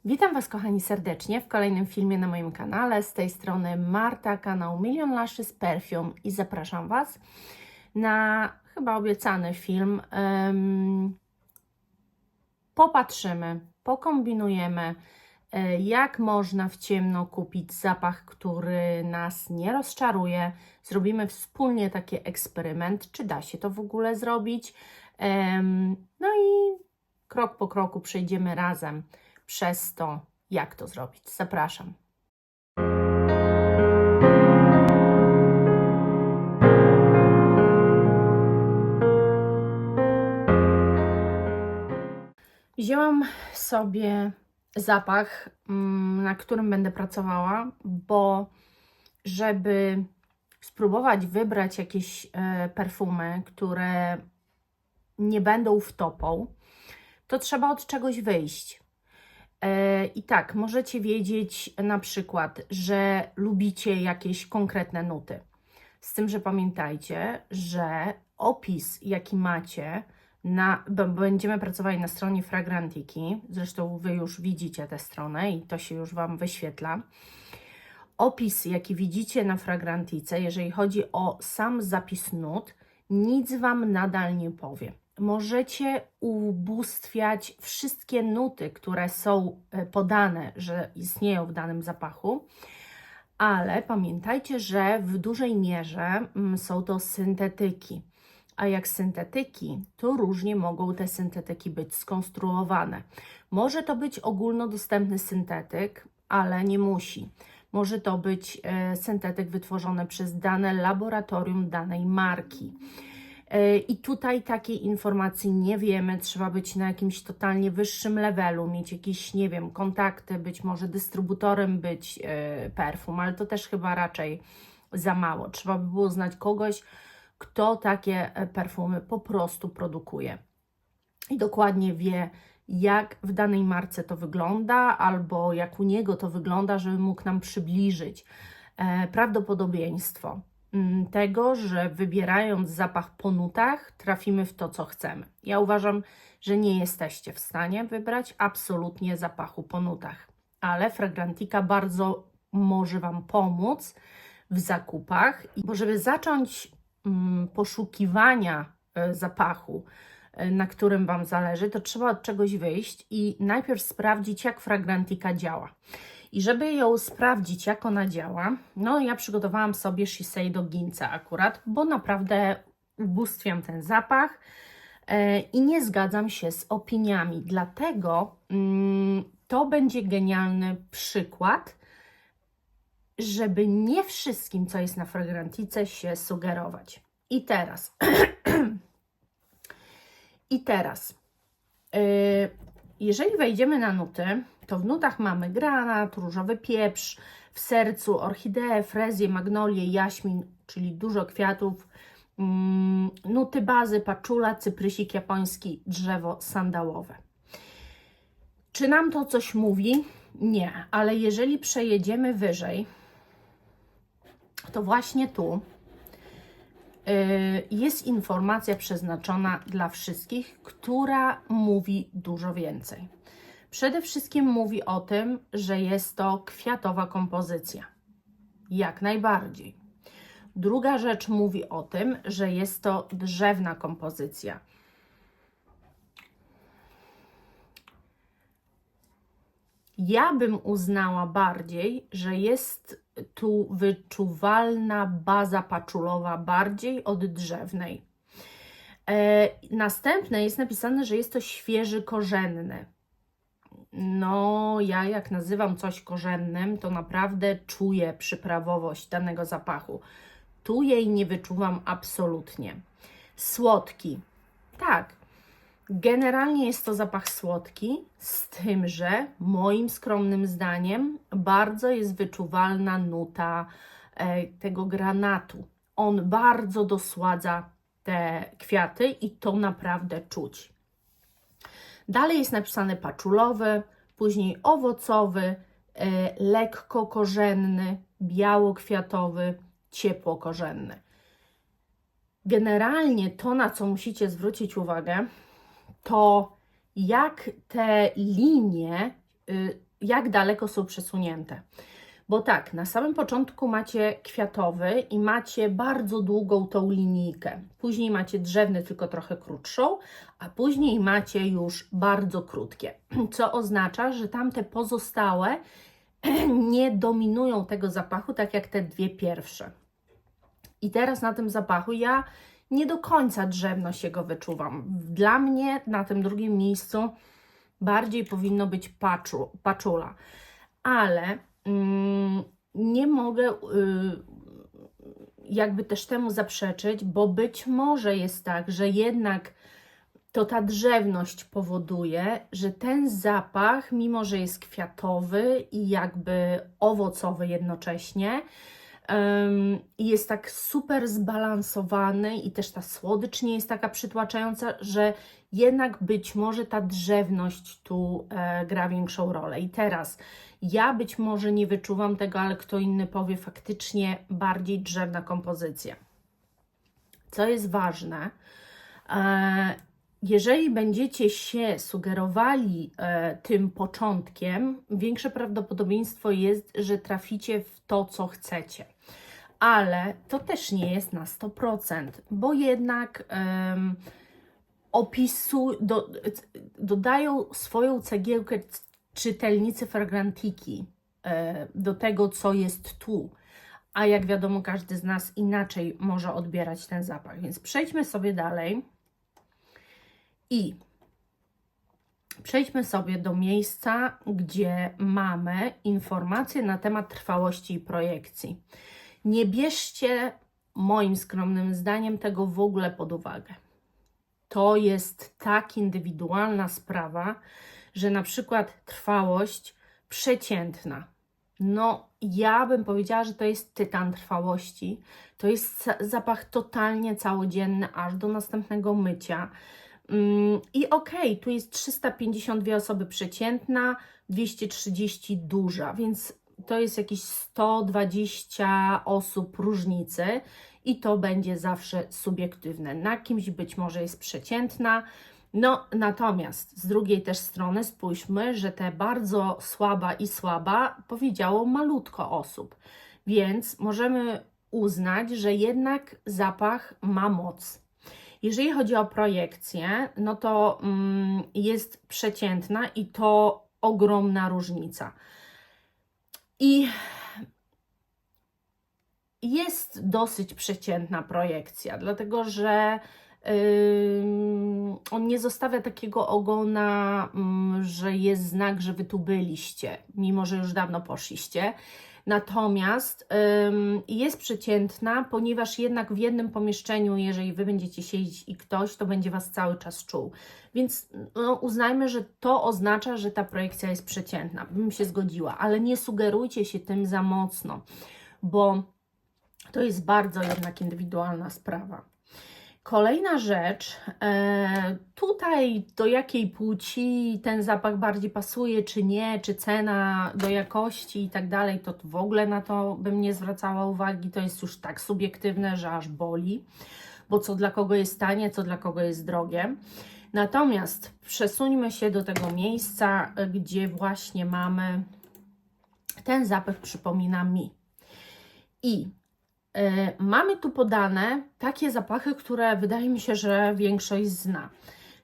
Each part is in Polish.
Witam Was, kochani, serdecznie w kolejnym filmie na moim kanale. Z tej strony Marta, kanał Million Lashes Perfume i zapraszam Was na chyba obiecany film. Popatrzymy, pokombinujemy, jak można w ciemno kupić zapach, który nas nie rozczaruje. Zrobimy wspólnie taki eksperyment, czy da się to w ogóle zrobić. No i krok po kroku przejdziemy razem przez to, jak to zrobić. Zapraszam. Wzięłam sobie zapach, na którym będę pracowała, bo żeby spróbować wybrać jakieś perfumy, które nie będą wtopą, to trzeba od czegoś wyjść. I tak, możecie wiedzieć na przykład, że lubicie jakieś konkretne nuty. Z tym, że pamiętajcie, że opis, jaki macie, bo będziemy pracowali na stronie Fragrantiki, zresztą Wy już widzicie tę stronę i to się już Wam wyświetla. Opis, jaki widzicie na Fragrantice, jeżeli chodzi o sam zapis nut, nic Wam nadal nie powie. Możecie ubóstwiać wszystkie nuty, które są podane, że istnieją w danym zapachu, ale pamiętajcie, że w dużej mierze są to syntetyki. A jak syntetyki, to różnie mogą te syntetyki być skonstruowane. Może to być ogólnodostępny syntetyk, ale nie musi. Może to być syntetyk wytworzony przez dane laboratorium danej marki. I tutaj takiej informacji nie wiemy, trzeba być na jakimś totalnie wyższym levelu, mieć jakieś, nie wiem, kontakty, być może dystrybutorem być perfum, ale to też chyba raczej za mało. Trzeba by było znać kogoś, kto takie perfumy po prostu produkuje i dokładnie wie, jak w danej marce to wygląda, albo jak u niego to wygląda, żeby mógł nam przybliżyć prawdopodobieństwo tego, że wybierając zapach po nutach, trafimy w to, co chcemy. Ja uważam, że nie jesteście w stanie wybrać absolutnie zapachu po nutach, ale Fragrantica bardzo może Wam pomóc w zakupach, bo żeby zacząć poszukiwania zapachu, na którym Wam zależy, to trzeba od czegoś wyjść i najpierw sprawdzić, jak Fragrantica działa. I żeby ją sprawdzić, jak ona działa, no ja przygotowałam sobie Shiseido Ginza akurat, bo naprawdę ubóstwiam ten zapach i nie zgadzam się z opiniami. Dlatego to będzie genialny przykład, żeby nie wszystkim, co jest na Fragrantice, się sugerować. I teraz, jeżeli wejdziemy na nuty, to w nutach mamy granat, różowy pieprz, w sercu orchideę, frezję, magnolię, jaśmin, czyli dużo kwiatów, nuty bazy, paczula, cyprysik japoński, drzewo sandałowe. Czy nam to coś mówi? Nie, ale jeżeli przejedziemy wyżej, to właśnie tu jest informacja przeznaczona dla wszystkich, która mówi dużo więcej. Przede wszystkim mówi o tym, że jest to kwiatowa kompozycja. Jak najbardziej. Druga rzecz mówi o tym, że jest to drzewna kompozycja. Ja bym uznała bardziej, że jest tu wyczuwalna baza paczulowa bardziej od drzewnej. Następne jest napisane, że jest to świeży korzenny. No, ja jak nazywam coś korzennym, to naprawdę czuję przyprawowość danego zapachu. Tu jej nie wyczuwam absolutnie. Słodki. Tak, generalnie jest to zapach słodki, z tym, że moim skromnym zdaniem bardzo jest wyczuwalna nuta tego granatu. On bardzo dosładza te kwiaty i to naprawdę czuć. Dalej jest napisane paczulowy, później owocowy, lekko korzenny, biało-kwiatowy, ciepło-korzenny. Generalnie to, na co musicie zwrócić uwagę, to jak te linie jak daleko są przesunięte. Bo tak, na samym początku macie kwiatowy i macie bardzo długą tą linijkę. Później macie drzewny, tylko trochę krótszą, a później macie już bardzo krótkie. Co oznacza, że tamte pozostałe nie dominują tego zapachu, tak jak te dwie pierwsze. I teraz na tym zapachu ja nie do końca drzewność jego wyczuwam. Dla mnie na tym drugim miejscu bardziej powinno być paczula. Ale nie mogę jakby też temu zaprzeczyć, bo być może jest tak, że jednak to ta drzewność powoduje, że ten zapach, mimo że jest kwiatowy i jakby owocowy jednocześnie, jest tak super zbalansowany i też ta słodycz nie jest taka przytłaczająca, że jednak być może ta drzewność tu gra większą rolę. I teraz ja być może nie wyczuwam tego, ale kto inny powie, faktycznie bardziej drzewna kompozycja. Co jest ważne, jeżeli będziecie się sugerowali tym początkiem, większe prawdopodobieństwo jest, że traficie w to, co chcecie. Ale to też nie jest na 100%, bo jednak dodają swoją cegiełkę czytelnicy Fragrantiki do tego, co jest tu. A jak wiadomo, każdy z nas inaczej może odbierać ten zapach. Więc przejdźmy sobie dalej i przejdźmy sobie do miejsca, gdzie mamy informacje na temat trwałości i projekcji. Nie bierzcie, moim skromnym zdaniem, tego w ogóle pod uwagę. To jest tak indywidualna sprawa, że na przykład trwałość przeciętna. No, ja bym powiedziała, że to jest tytan trwałości. To jest zapach totalnie całodzienny, aż do następnego mycia. I okej, tu jest 352 osoby przeciętna, 230 duża, więc to jest jakieś 120 osób różnicy i to będzie zawsze subiektywne. Na kimś być może jest przeciętna, no natomiast z drugiej też strony spójrzmy, że te bardzo słaba powiedziało malutko osób, więc możemy uznać, że jednak zapach ma moc. Jeżeli chodzi o projekcję, no to jest przeciętna i to ogromna różnica. I jest dosyć przeciętna projekcja, dlatego że on nie zostawia takiego ogona, że jest znak, że wy tu byliście, mimo że już dawno poszliście. Natomiast jest przeciętna, ponieważ jednak w jednym pomieszczeniu, jeżeli wy będziecie siedzieć i ktoś, to będzie was cały czas czuł. Więc no, uznajmy, że to oznacza, że ta projekcja jest przeciętna. Bym się zgodziła, ale nie sugerujcie się tym za mocno, bo to jest bardzo jednak indywidualna sprawa. Kolejna rzecz, tutaj do jakiej płci ten zapach bardziej pasuje, czy nie, czy cena do jakości i tak dalej, to w ogóle na to bym nie zwracała uwagi, to jest już tak subiektywne, że aż boli, bo co dla kogo jest tanie, co dla kogo jest drogie. Natomiast przesuńmy się do tego miejsca, gdzie właśnie mamy ten zapach, przypomina mi. I mamy tu podane takie zapachy, które wydaje mi się, że większość zna.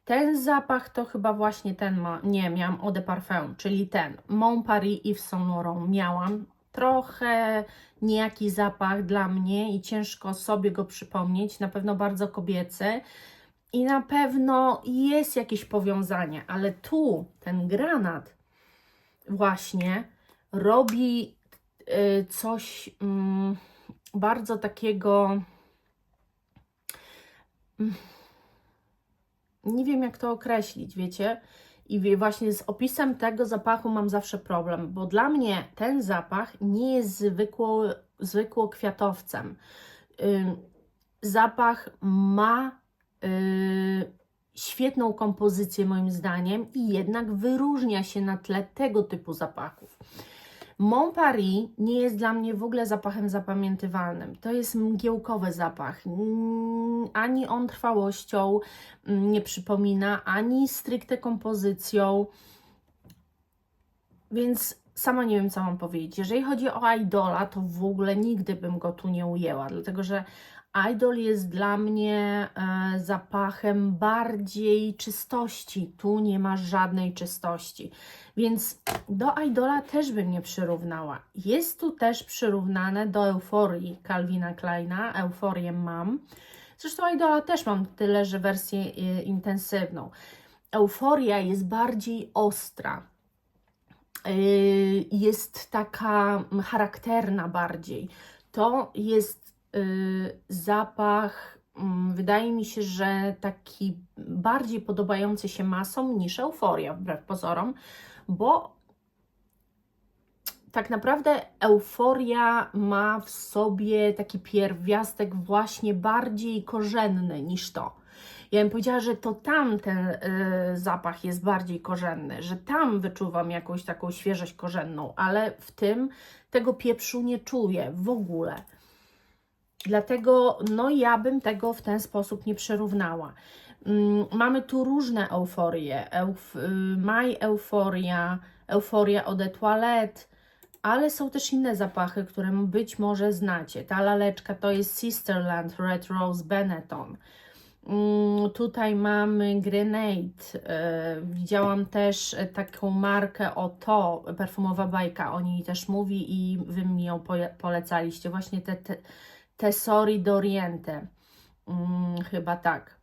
Ten zapach to chyba właśnie ten, miałam Eau de Parfum, czyli ten Mon Paris Yves Saint Laurent miałam. Trochę niejaki zapach dla mnie i ciężko sobie go przypomnieć, na pewno bardzo kobiecy i na pewno jest jakieś powiązanie, ale tu ten granat właśnie robi coś bardzo takiego, nie wiem jak to określić, wiecie? I właśnie z opisem tego zapachu mam zawsze problem, bo dla mnie ten zapach nie jest zwykło kwiatowcem. Zapach ma świetną kompozycję moim zdaniem i jednak wyróżnia się na tle tego typu zapachów. Mon Paris nie jest dla mnie w ogóle zapachem zapamiętywalnym. To jest mgiełkowy zapach. Ani on trwałością nie przypomina, ani stricte kompozycją. Więc sama nie wiem, co mam powiedzieć. Jeżeli chodzi o Idola, to w ogóle nigdy bym go tu nie ujęła, dlatego że Idol jest dla mnie zapachem bardziej czystości. Tu nie ma żadnej czystości. Więc do Idola też bym nie przyrównała. Jest tu też przyrównane do Euforii Calvina Kleina. Euforię mam. Zresztą Idola też mam, tyle że wersję intensywną. Euforia jest bardziej ostra. Jest taka charakterna bardziej. To jest zapach, wydaje mi się, że taki bardziej podobający się masom niż Euforia, wbrew pozorom, bo tak naprawdę Euforia ma w sobie taki pierwiastek właśnie bardziej korzenny niż to. Ja bym powiedziała, że to tam ten zapach jest bardziej korzenny, że tam wyczuwam jakąś taką świeżość korzenną, ale w tym tego pieprzu nie czuję w ogóle. Dlatego no ja bym tego w ten sposób nie przyrównała. Mamy tu różne euforie. My Euphoria, Euforia Eau de Toilette, ale są też inne zapachy, które być może znacie. Ta laleczka to jest Sisterland Red Rose Benetton. Tutaj mamy Grenade. Widziałam też taką markę Oto, perfumowa bajka, o niej też mówi i Wy mi ją polecaliście. Właśnie te Tesori d'Oriente. Chyba tak.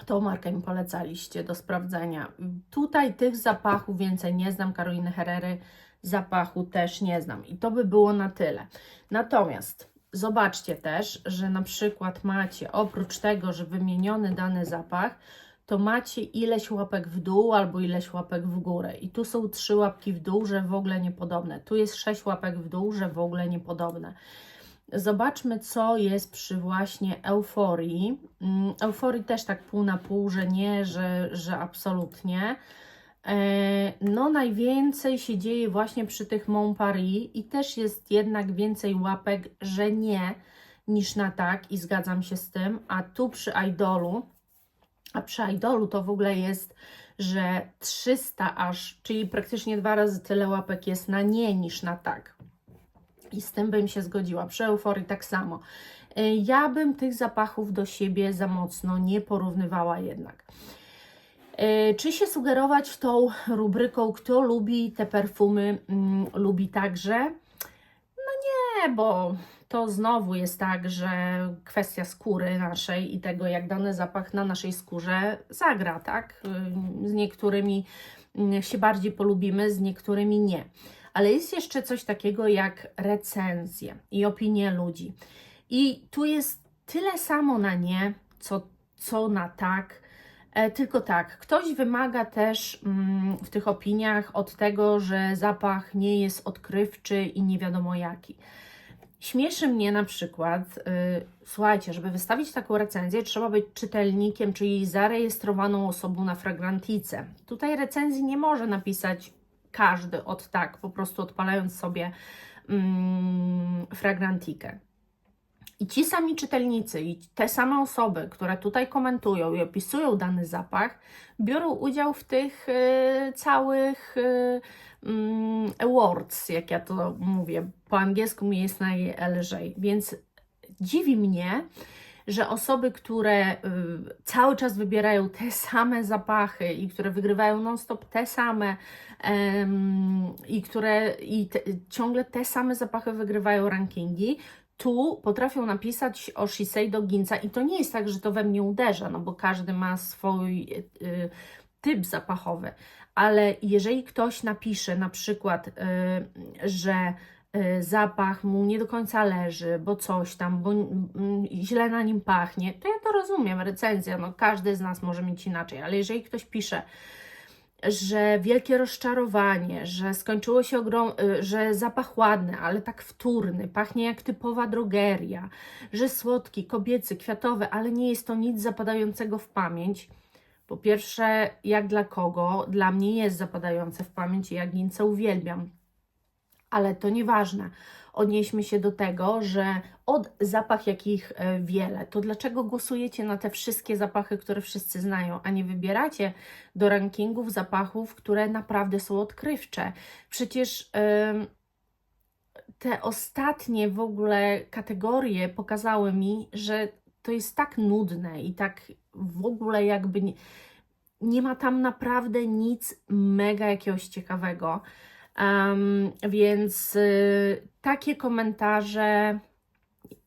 Tą markę mi polecaliście do sprawdzenia. Tutaj tych zapachów więcej nie znam. Caroliny Herrery zapachu też nie znam. I to by było na tyle. Natomiast zobaczcie też, że na przykład macie, oprócz tego, że wymieniony dany zapach, to macie ileś łapek w dół albo ileś łapek w górę. I tu są 3 łapki w dół, że w ogóle niepodobne. Tu jest 6 łapek w dół, że w ogóle niepodobne. Zobaczmy, co jest przy właśnie Euforii. Euforii też tak pół na pół, że nie, że absolutnie. No najwięcej się dzieje właśnie przy tych Mon Paris i też jest jednak więcej łapek, że nie, niż na tak i zgadzam się z tym, a tu przy Idolu to w ogóle jest, że 300 aż, czyli praktycznie 2 razy tyle łapek jest na nie niż na tak. I z tym bym się zgodziła. Przy Euforii tak samo. Ja bym tych zapachów do siebie za mocno nie porównywała jednak. Czy się sugerować tą rubryką, kto lubi te perfumy, lubi także? No nie, bo to znowu jest tak, że kwestia skóry naszej i tego, jak dany zapach na naszej skórze zagra, tak? Z niektórymi się bardziej polubimy, z niektórymi nie. Ale jest jeszcze coś takiego jak recenzje i opinie ludzi. I tu jest tyle samo na nie, co na tak. Tylko tak, ktoś wymaga też w tych opiniach od tego, że zapach nie jest odkrywczy i nie wiadomo jaki. Śmieszy mnie na przykład, słuchajcie, żeby wystawić taką recenzję, trzeba być czytelnikiem, czyli zarejestrowaną osobą na Fragrantice. Tutaj recenzji nie może napisać każdy od tak, po prostu odpalając sobie Fragrantikę. I ci sami czytelnicy i te same osoby, które tutaj komentują i opisują dany zapach, biorą udział w tych całych awards, jak ja to mówię. Po angielsku mi jest najlżej. Więc dziwi mnie, że osoby, które cały czas wybierają te same zapachy i które wygrywają non-stop te same ciągle te same zapachy wygrywają rankingi, tu potrafią napisać o Shiseido Ginza i to nie jest tak, że to we mnie uderza, no bo każdy ma swój typ zapachowy, ale jeżeli ktoś napisze na przykład, że zapach mu nie do końca leży, bo coś tam, bo źle na nim pachnie, to ja to rozumiem, recenzja, no każdy z nas może mieć inaczej, ale jeżeli ktoś pisze, że wielkie rozczarowanie, że skończyło się że zapach ładny, ale tak wtórny, pachnie jak typowa drogeria, że słodki, kobiecy, kwiatowy, ale nie jest to nic zapadającego w pamięć. Po pierwsze, jak dla kogo? Dla mnie jest zapadające w pamięć i ja Ginzę uwielbiam. ale to nieważne. Odnieśmy się do tego, że zapach jakich wiele, to dlaczego głosujecie na te wszystkie zapachy, które wszyscy znają, a nie wybieracie do rankingów zapachów, które naprawdę są odkrywcze? Przecież te ostatnie w ogóle kategorie pokazały mi, że to jest tak nudne i tak w ogóle jakby nie ma tam naprawdę nic mega jakiegoś ciekawego. Więc takie komentarze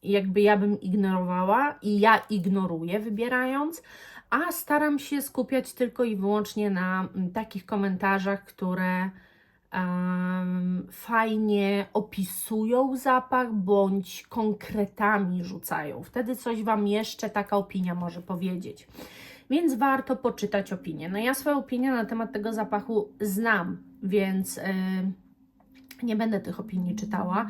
jakby ja bym ignorowała i ja ignoruję wybierając, a staram się skupiać tylko i wyłącznie na takich komentarzach, które fajnie opisują zapach bądź konkretami rzucają. Wtedy coś Wam jeszcze taka opinia może powiedzieć. Więc warto poczytać opinię. No ja swoją opinię na temat tego zapachu znam, więc nie będę tych opinii czytała.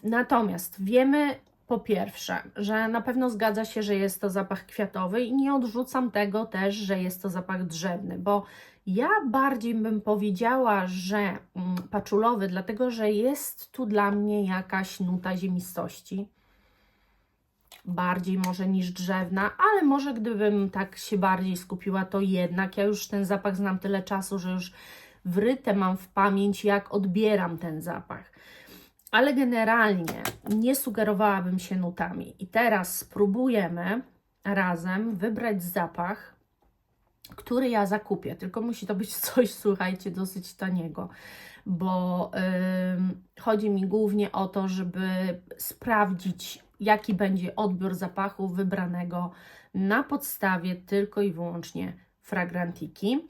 Natomiast wiemy po pierwsze, że na pewno zgadza się, że jest to zapach kwiatowy i nie odrzucam tego też, że jest to zapach drzewny, bo ja bardziej bym powiedziała, że paczulowy, dlatego że jest tu dla mnie jakaś nuta ziemistości. Bardziej może niż drzewna, ale może gdybym tak się bardziej skupiła, to jednak ja już ten zapach znam tyle czasu, że już wryte mam w pamięć, jak odbieram ten zapach. Ale generalnie nie sugerowałabym się nutami. I teraz spróbujemy razem wybrać zapach, który ja zakupię. Tylko musi to być coś, słuchajcie, dosyć taniego, bo chodzi mi głównie o to, żeby sprawdzić, jaki będzie odbiór zapachu wybranego na podstawie tylko i wyłącznie Fragrantiki.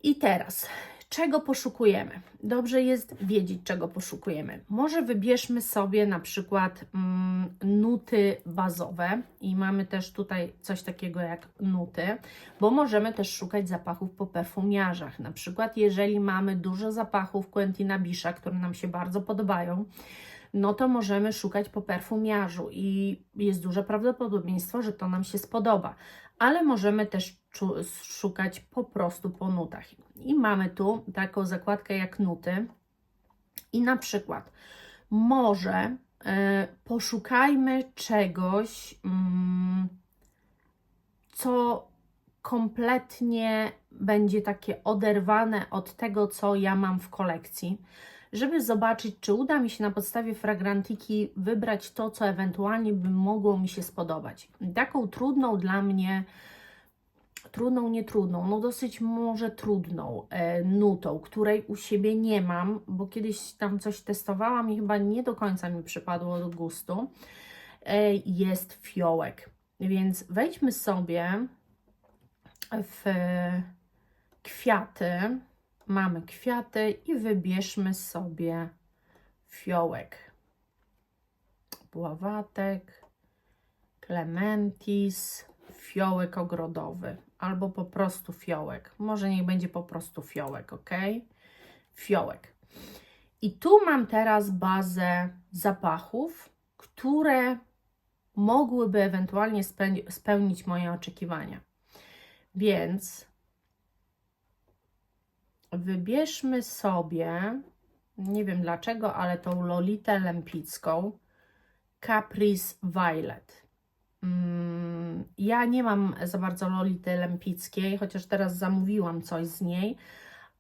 I teraz, czego poszukujemy? Dobrze jest wiedzieć, czego poszukujemy. Może wybierzmy sobie na przykład nuty bazowe i mamy też tutaj coś takiego jak nuty, bo możemy też szukać zapachów po perfumiarzach. Na przykład jeżeli mamy dużo zapachów Quentina Bisha, które nam się bardzo podobają, no to możemy szukać po perfumiarzu i jest duże prawdopodobieństwo, że to nam się spodoba. Ale możemy też szukać po prostu po nutach. I mamy tu taką zakładkę jak nuty. I na przykład może poszukajmy czegoś, co kompletnie będzie takie oderwane od tego, co ja mam w kolekcji, żeby zobaczyć, czy uda mi się na podstawie Fragrantiki wybrać to, co ewentualnie by mogło mi się spodobać. Taką trudną dla mnie, no dosyć może trudną nutą, której u siebie nie mam, bo kiedyś tam coś testowałam i chyba nie do końca mi przypadło do gustu, jest fiołek. Więc wejdźmy sobie w kwiaty, mamy kwiaty i wybierzmy sobie fiołek. Bławatek, clematis, fiołek ogrodowy albo po prostu fiołek. Może niech będzie po prostu fiołek, ok? Fiołek. I tu mam teraz bazę zapachów, które mogłyby ewentualnie spełnić moje oczekiwania. Więc wybierzmy sobie, nie wiem dlaczego, ale tą Lolitę Lempicką, Caprice Violet. Ja nie mam za bardzo Lolity Lempickiej, chociaż teraz zamówiłam coś z niej,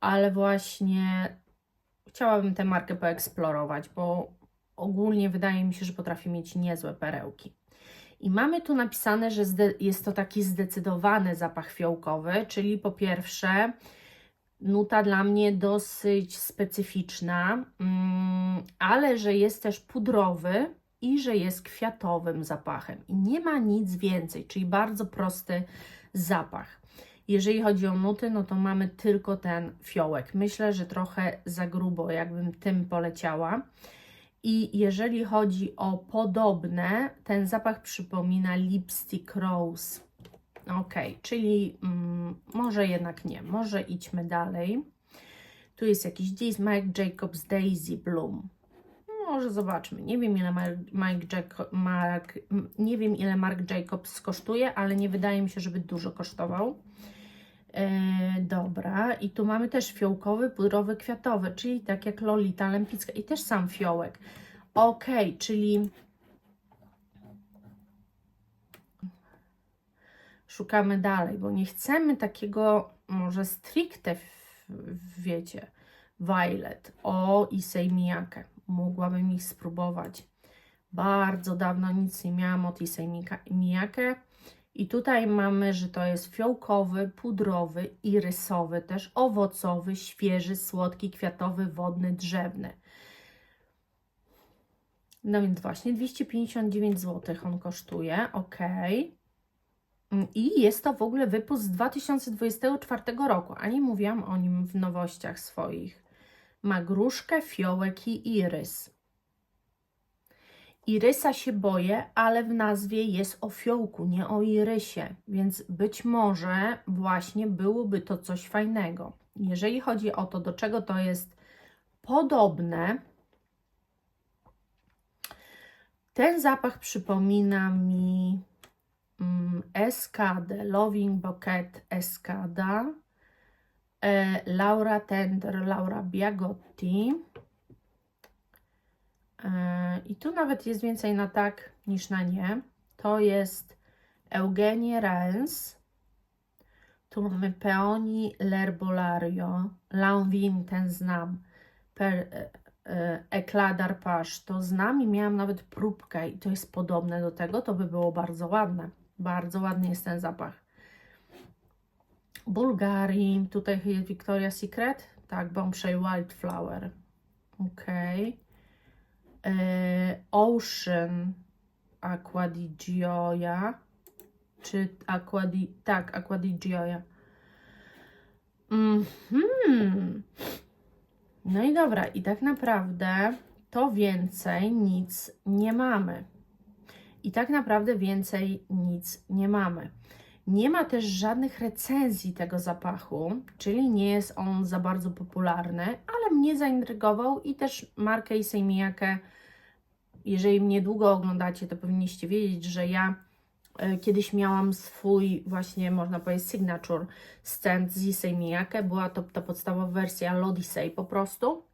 ale właśnie chciałabym tę markę poeksplorować, bo ogólnie wydaje mi się, że potrafi mieć niezłe perełki. I mamy tu napisane, że jest to taki zdecydowany zapach fiołkowy, czyli po pierwsze nuta dla mnie dosyć specyficzna, ale że jest też pudrowy i że jest kwiatowym zapachem. I nie ma nic więcej, czyli bardzo prosty zapach. Jeżeli chodzi o nuty, no to mamy tylko ten fiołek. Myślę, że trochę za grubo, jakbym tym poleciała. I jeżeli chodzi o podobne, ten zapach przypomina Lipstick Rose. Ok, czyli może jednak nie, może idźmy dalej. Tu jest jakiś This Marc Jacobs Daisy Bloom. Może zobaczmy. Nie wiem, ile nie wiem, ile Marc Jacobs kosztuje, ale nie wydaje mi się, żeby dużo kosztował. Dobra, i tu mamy też fiołkowy, pudrowy, kwiatowy, czyli tak jak Lolita Lempicka i też sam fiołek. Ok, czyli szukamy dalej, bo nie chcemy takiego może stricte, wiecie, Violet. O, Issey Miyake. Mogłabym ich spróbować. Bardzo dawno nic nie miałam od Issey Miyake. I tutaj mamy, że to jest fiołkowy, pudrowy, irysowy, też owocowy, świeży, słodki, kwiatowy, wodny, drzewny. No więc właśnie 259 zł on kosztuje, ok. I jest to w ogóle wypust z 2024 roku, a nie mówiłam o nim w nowościach swoich. Ma gruszkę, fiołek i irys. Irysa się boję, ale w nazwie jest o fiołku, nie o irysie, więc być może właśnie byłoby to coś fajnego. Jeżeli chodzi o to, do czego to jest podobne, ten zapach przypomina mi Escadę, Loving Bouquet Escada, Laura Tender, Laura Biagotti. I tu nawet jest więcej na tak niż na nie. To jest Eugenie Rens. Tu mamy Peoni L'Herbolario. Lanvin, ten znam. Eclat d'Arpage, to znam i miałam nawet próbkę i to jest podobne do tego, to by było bardzo ładne. Bardzo ładny jest ten zapach. Bulgari, tutaj jest Victoria's Secret. Tak, Bombshell Wildflower. Ok. Ocean Acqua di Gioia, czy Acqua di Gioia. No i dobra, i tak naprawdę to więcej nic nie mamy. I tak naprawdę więcej nic nie mamy. Nie ma też żadnych recenzji tego zapachu, czyli nie jest on za bardzo popularny, ale mnie zaintrygował i też markę Issey Miyake, jeżeli mnie długo oglądacie, to powinniście wiedzieć, że ja kiedyś miałam swój właśnie, można powiedzieć, signature scent z Issey Miyake. Była to ta podstawowa wersja L'Odyssey po prostu.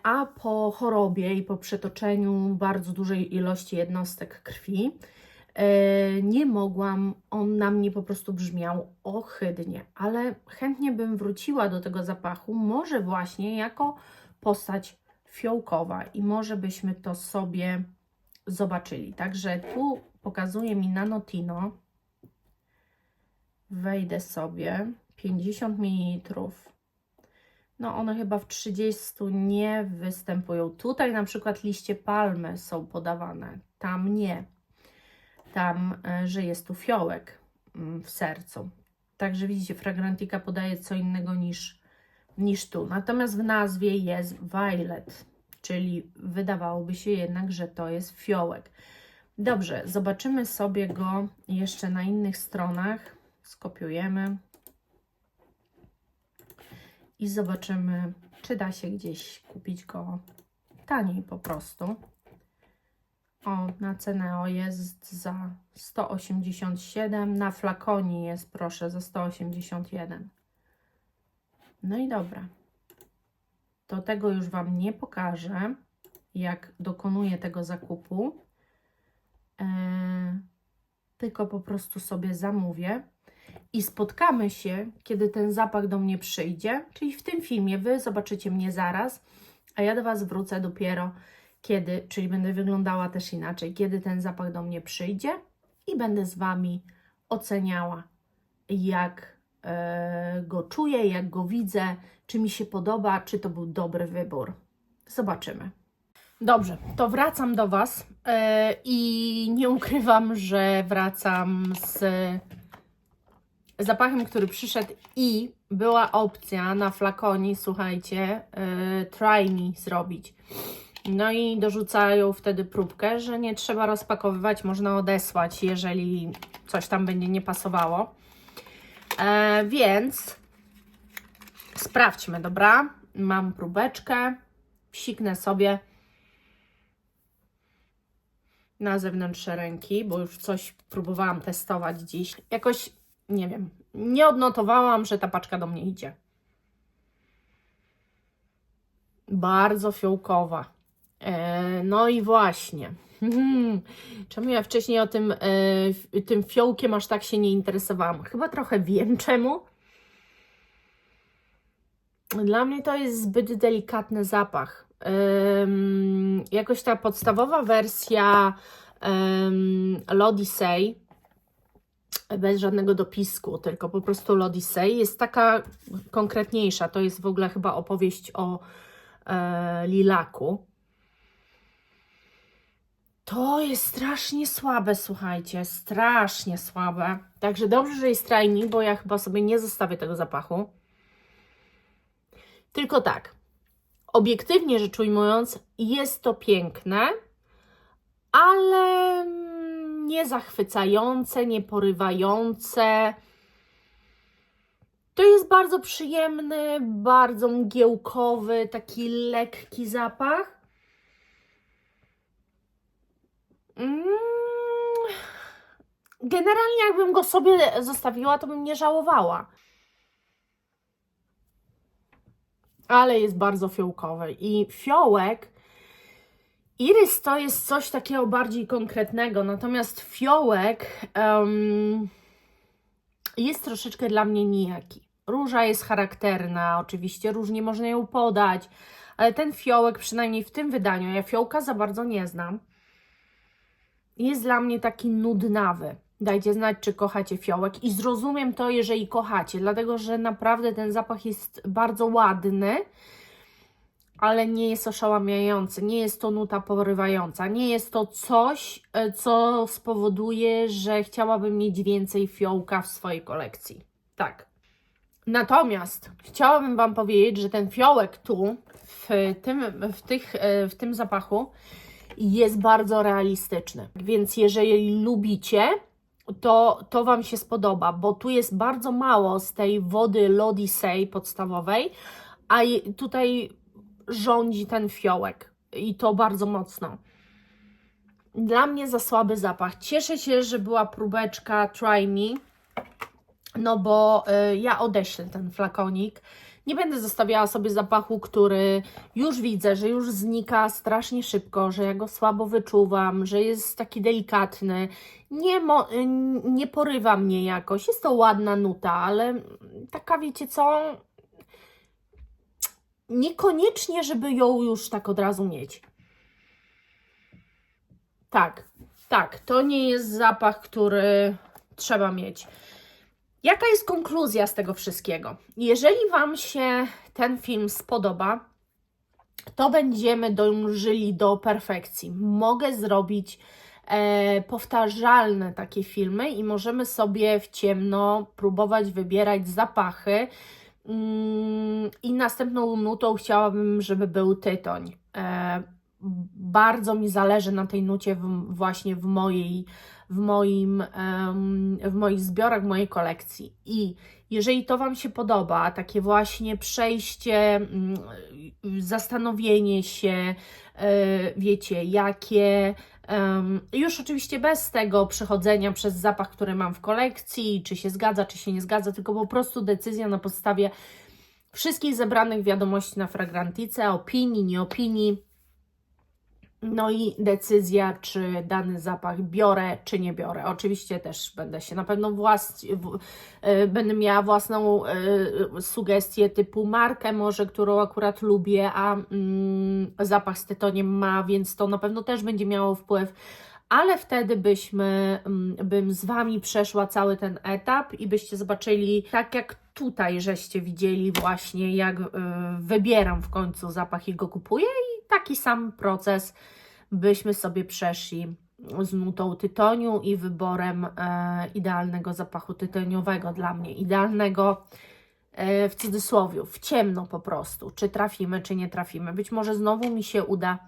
A po chorobie i po przetoczeniu bardzo dużej ilości jednostek krwi nie mogłam, on na mnie po prostu brzmiał ohydnie, ale chętnie bym wróciła do tego zapachu, może właśnie jako postać fiołkowa i może byśmy to sobie zobaczyli. Także tu pokazuje mi Nanotino. Wejdę sobie, 50 ml. No one chyba w 30 nie występują. Tutaj na przykład liście palmy są podawane, tam nie. Tam, że jest tu fiołek w sercu. Także widzicie, Fragrantica podaje co innego niż tu. Natomiast w nazwie jest Violet, czyli wydawałoby się jednak, że to jest fiołek. Dobrze, zobaczymy sobie go jeszcze na innych stronach. Skopiujemy. I zobaczymy, czy da się gdzieś kupić go taniej po prostu. O, na Ceneo jest za 187, na flakonie jest, proszę, za 181. No i dobra. To tego już Wam nie pokażę, jak dokonuję tego zakupu. Tylko po prostu sobie zamówię. I spotkamy się, kiedy ten zapach do mnie przyjdzie, czyli w tym filmie Wy zobaczycie mnie zaraz, a ja do Was wrócę dopiero kiedy, czyli będę wyglądała też inaczej, kiedy ten zapach do mnie przyjdzie i będę z Wami oceniała, jak go czuję, jak go widzę, czy mi się podoba, czy to był dobry wybór. Zobaczymy. Dobrze, to wracam do Was i nie ukrywam, że wracam z zapachem, który przyszedł i była opcja na flakonie, słuchajcie, try me zrobić. No i dorzucają wtedy próbkę, że nie trzeba rozpakowywać, można odesłać, jeżeli coś tam będzie nie pasowało. Więc sprawdźmy, dobra? Mam próbeczkę, psiknę sobie na zewnątrz ręki, bo już coś próbowałam testować dziś. Jakoś nie wiem, nie odnotowałam, że ta paczka do mnie idzie. Bardzo fiołkowa. No i właśnie. Czemu ja wcześniej o tym fiołkiem aż tak się nie interesowałam? Chyba trochę wiem czemu. Dla mnie to jest zbyt delikatny zapach. Jakoś ta podstawowa wersja L'Odyssey, bez żadnego dopisku, tylko po prostu L'Odyssey, jest taka konkretniejsza. To jest w ogóle chyba opowieść o lilaku. To jest strasznie słabe, słuchajcie, strasznie słabe. Także dobrze, że jest trajnik, bo ja chyba sobie nie zostawię tego zapachu. Tylko tak, obiektywnie rzecz ujmując, jest to piękne, ale nie zachwycające, nie porywające. To jest bardzo przyjemny, bardzo mgiełkowy, taki lekki zapach. Generalnie jakbym go sobie zostawiła, to bym nie żałowała. Ale jest bardzo fiołkowy. I fiołek, irys to jest coś takiego bardziej konkretnego, natomiast fiołek jest troszeczkę dla mnie nijaki. Róża jest charakterna, oczywiście różnie można ją podać, ale ten fiołek, przynajmniej w tym wydaniu, ja fiołka za bardzo nie znam, jest dla mnie taki nudnawy. Dajcie znać, czy kochacie fiołek i zrozumiem to, jeżeli kochacie, dlatego że naprawdę ten zapach jest bardzo ładny, ale nie jest oszałamiający, nie jest to nuta porywająca, nie jest to coś, co spowoduje, że chciałabym mieć więcej fiołka w swojej kolekcji. Tak. Natomiast chciałabym Wam powiedzieć, że ten fiołek tu, w tym zapachu, jest bardzo realistyczny. Więc jeżeli lubicie, to Wam się spodoba, bo tu jest bardzo mało z tej wody L'Odyssey podstawowej, a tutaj rządzi ten fiołek i to bardzo mocno. Dla mnie za słaby zapach. Cieszę się, że była próbeczka Try Me, no bo ja odeślę ten flakonik. Nie będę zostawiała sobie zapachu, który już widzę, że już znika strasznie szybko, że ja go słabo wyczuwam, że jest taki delikatny. Nie porywa mnie jakoś. Jest to ładna nuta, ale taka, wiecie co, niekoniecznie, żeby ją już tak od razu mieć. Tak, to nie jest zapach, który trzeba mieć. Jaka jest konkluzja z tego wszystkiego? Jeżeli Wam się ten film spodoba, to będziemy dążyli do perfekcji. Mogę zrobić powtarzalne takie filmy i możemy sobie w ciemno próbować wybierać zapachy. I następną nutą chciałabym, żeby był tytoń. Bardzo mi zależy na tej nucie właśnie w moich zbiorach, w mojej kolekcji. I jeżeli to Wam się podoba, takie właśnie przejście, zastanowienie się, wiecie, jakie, już oczywiście bez tego przechodzenia przez zapach, który mam w kolekcji, czy się zgadza, czy się nie zgadza, tylko po prostu decyzja na podstawie wszystkich zebranych wiadomości na Fragrantice, opinii, nie opinii, no i decyzja, czy dany zapach biorę, czy nie biorę. Oczywiście też będę się na pewno będę miała własną sugestię typu markę może, którą akurat lubię, a zapach z tytoniem ma, więc to na pewno też będzie miało wpływ. Ale wtedy bym z Wami przeszła cały ten etap i byście zobaczyli, tak jak tutaj żeście widzieli właśnie, jak wybieram w końcu zapach i go kupuję, i taki sam proces byśmy sobie przeszli z nutą tytoniu i wyborem idealnego zapachu tytoniowego dla mnie. Idealnego w cudzysłowie, w ciemno po prostu. Czy trafimy, czy nie trafimy. Być może znowu mi się uda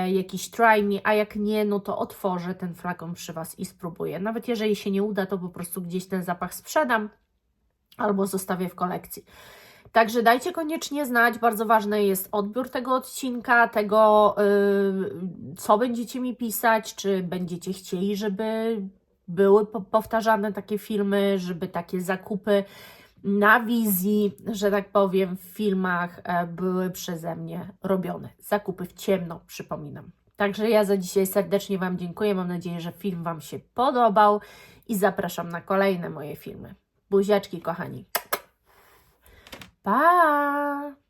jakiś try me, a jak nie, no to otworzę ten flakon przy Was i spróbuję. Nawet jeżeli się nie uda, to po prostu gdzieś ten zapach sprzedam albo zostawię w kolekcji. Także dajcie koniecznie znać, bardzo ważny jest odbiór tego odcinka, tego co będziecie mi pisać, czy będziecie chcieli, żeby były powtarzane takie filmy, żeby takie zakupy na wizji, że tak powiem, w filmach były przeze mnie robione. Zakupy w ciemno, przypominam. Także ja za dzisiaj serdecznie Wam dziękuję. Mam nadzieję, że film Wam się podobał i zapraszam na kolejne moje filmy. Buziaczki, kochani. Pa!